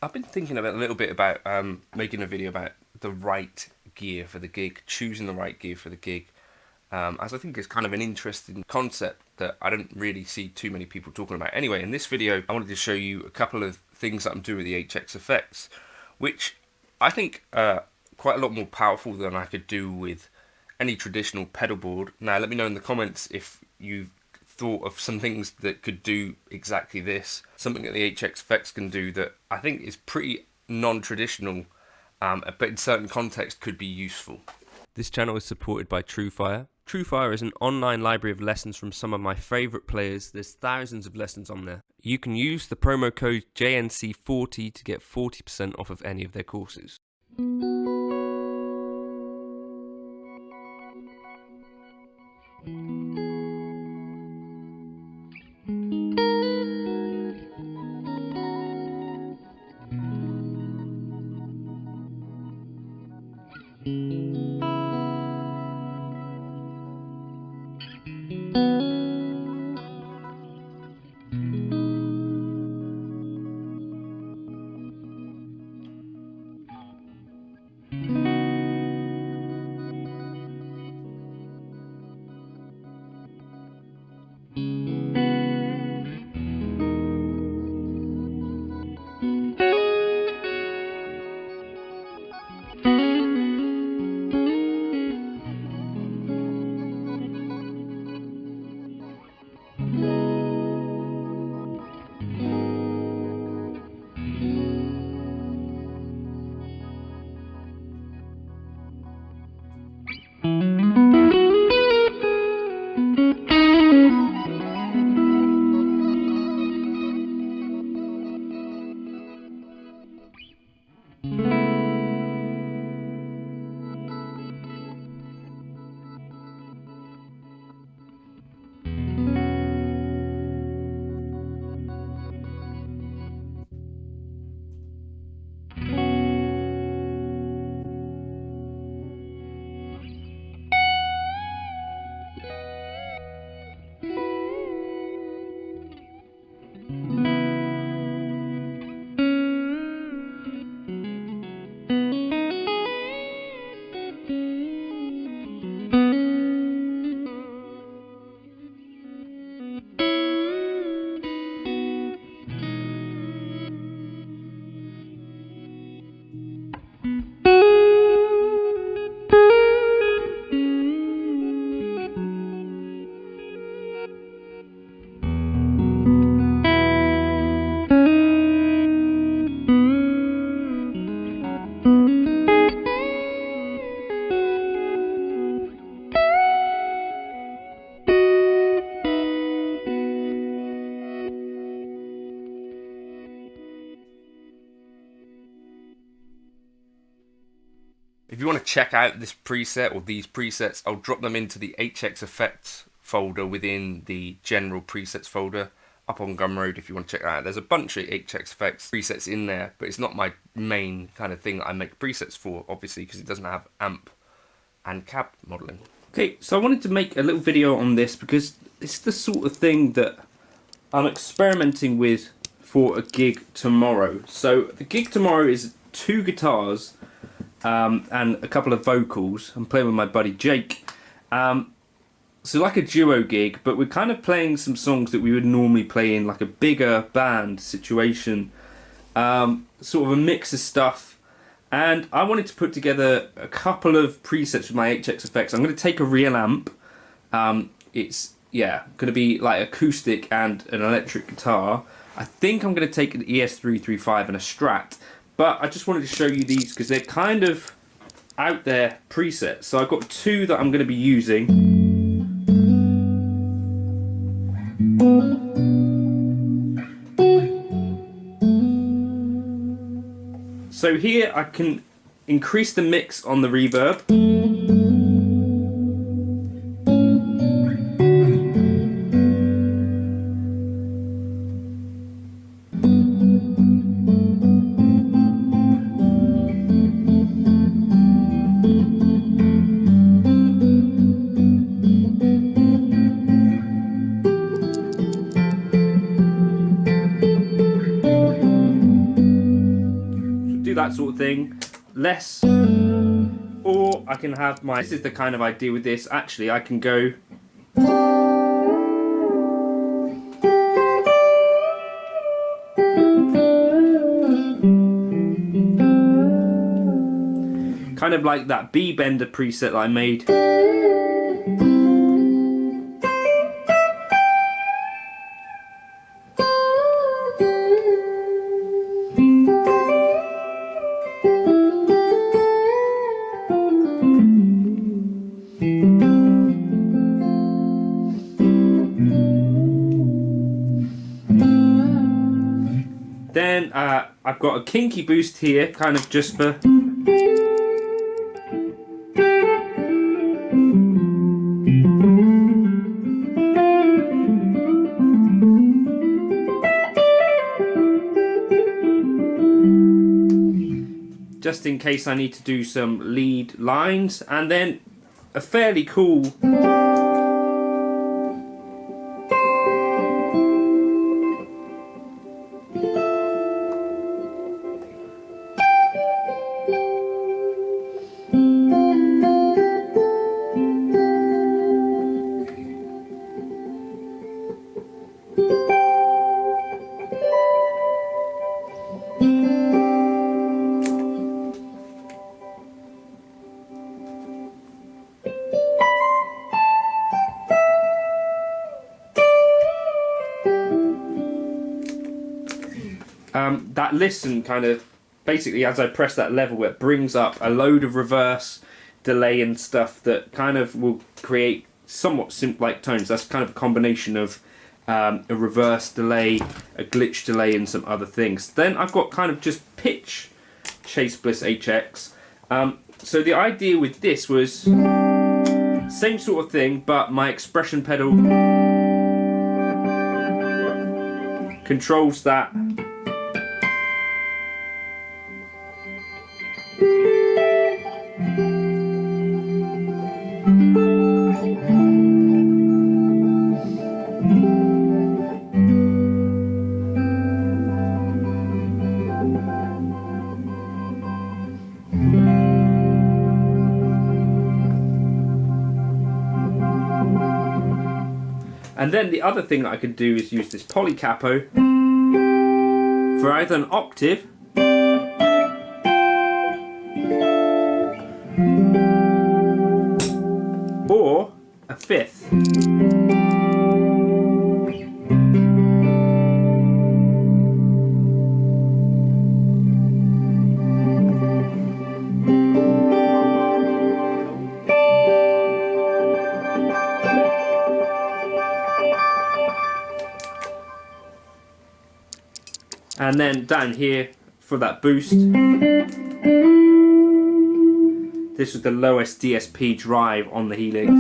I've been thinking about a little bit about making a video about the right gear for the gig, choosing the right gear for the gig, as I think it's kind of an interesting concept that I don't really see too many people talking about. Anyway, in this video, I wanted to show you a couple of things that I'm doing with the HX effects, which I think are quite a lot more powerful than I could do with any traditional pedal board. Now, let me know in the comments if you've thought of some things that could do exactly this. Something that the HX effects can do that I think is pretty non-traditional, but in certain contexts could be useful. This channel is supported by TrueFire. TrueFire is an online library of lessons from some of my favourite players. There's thousands of lessons on there. You can use the promo code JNC40 to get 40% off of any of their courses. If you want to check out this preset or these presets, I'll drop them into the HX Effects folder within the general presets folder up on Gumroad if you want to check that out. There's a bunch of HX Effects presets in there, but it's not my main kind of thing that I make presets for, obviously, because it doesn't have amp and cab modeling. Okay, so I wanted to make a little video on this because it's the sort of thing that I'm experimenting with for a gig tomorrow. So the gig tomorrow is 2 guitars and a couple of vocals. I'm playing with my buddy Jake. So like a duo gig, but we're kind of playing some songs that we would normally play in like a bigger band situation. Sort of a mix of stuff. And I wanted to put together a couple of presets with my HX effects. I'm going to take a real amp. It's going to be like acoustic and an electric guitar. I think I'm going to take an ES335 and a Strat. But I just wanted to show you these because they're kind of out there presets. So I've got 2 that I'm going to be using. So here I can increase the mix on the reverb. do that sort of thing, less, or I can have my, this is the kind of idea with this, actually I can go kind of like that B-bender preset that I made. Then I've got a kinky boost here, kind of just for just in case I need to do some lead lines, and then a fairly cool that listen kind of, basically as I press that level, it brings up a load of reverse delay and stuff that kind of will create somewhat synth-like tones. That's kind of a combination of a reverse delay, a glitch delay, and some other things. Then I've got kind of just pitch Chase Bliss HX. So the idea with this was same sort of thing, but my expression pedal controls that. And then the other thing that I could do is use this polycapo for either an octave or a fifth. And then down here for that boost, this was the lowest DSP drive on the Helix.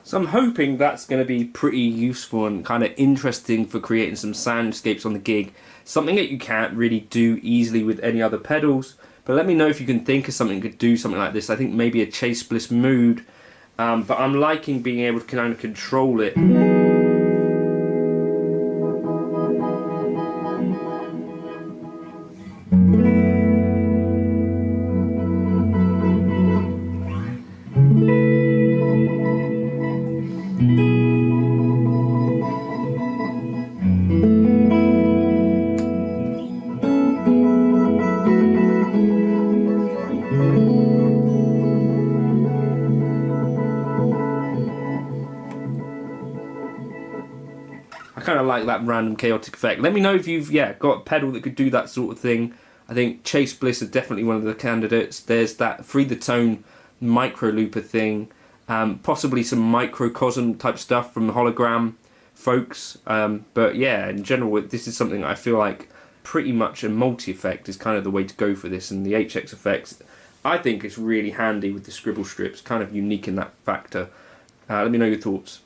So I'm hoping that's going to be pretty useful and kind of interesting for creating some soundscapes on the gig. Something that you can't really do easily with any other pedals. But let me know if you can think of something that could do something like this. I think maybe a Chase Bliss mood. But I'm liking being able to kind of control it. I kind of like that random chaotic effect. Let me know if you've got a pedal that could do that sort of thing. I think Chase Bliss is definitely one of the candidates. There's that Free the Tone micro looper thing, possibly some microcosm type stuff from the Hologram folks. But yeah, in general, this is something I feel like pretty much a multi-effect is kind of the way to go for this, and the HX effects, I think it's really handy with the scribble strips, kind of unique in that factor. Let me know your thoughts.